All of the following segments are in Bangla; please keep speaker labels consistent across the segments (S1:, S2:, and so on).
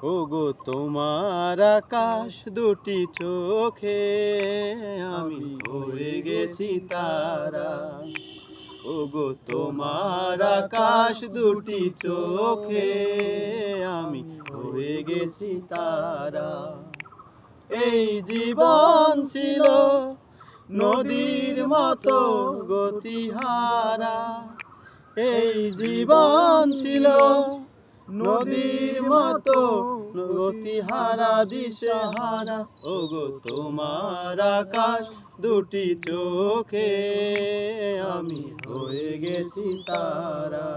S1: ওগো তোমার আকাশ দুটি চোখে আমি হয়ে গেছি তারা। ওগো তোমার আকাশ দুটি চোখে আমি হয়ে গেছি তারা। এই জীবন ছিল নদীর মতো গতিহারা, এই জীবন ছিল নদীর মতো গতিহারা দিশেহারা। ওগো তোমার আকাশ দুটি চোখে আমি হয়ে গেছি তারা।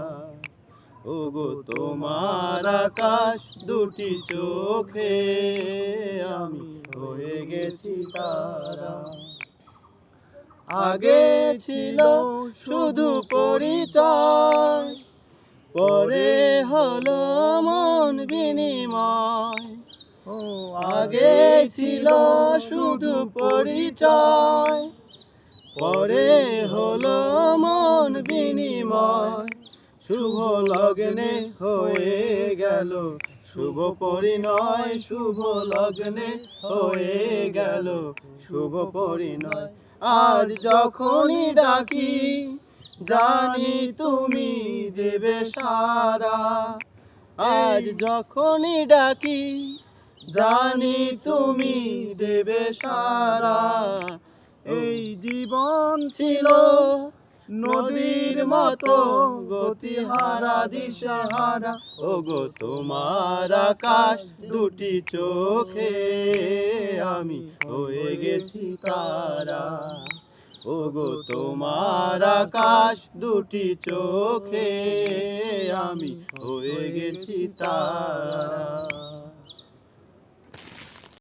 S1: ওগো তোমার আকাশ দুটি চোখে আমি হয়ে গেছি তারা। আগে ছিল শুধু পরিচয়, পরে হলো মন বিনিময়। আগে ছিল শুধু পরিচয়, পরে হলো মন বিনিময়। শুভ লগ্নে হয়ে গেল শুভ পরিণয়, শুভ লগ্নে হয়ে গেল শুভ পরিণয়। আজ যখনই ডাকি জানি তুমি দেবে সারা, আজ যখনই ডাকি জানি তুমি দেবে সারা। এই জীবন ছিল নদীর মতো গতিহারা দিশেহারা। ওগো তোমার আকাশ দুটি চোখে আমি হয়ে গেছি তারা। ওগো তোমার আকাশ দুটি চোখে আমি হয়ে গেছি তারা।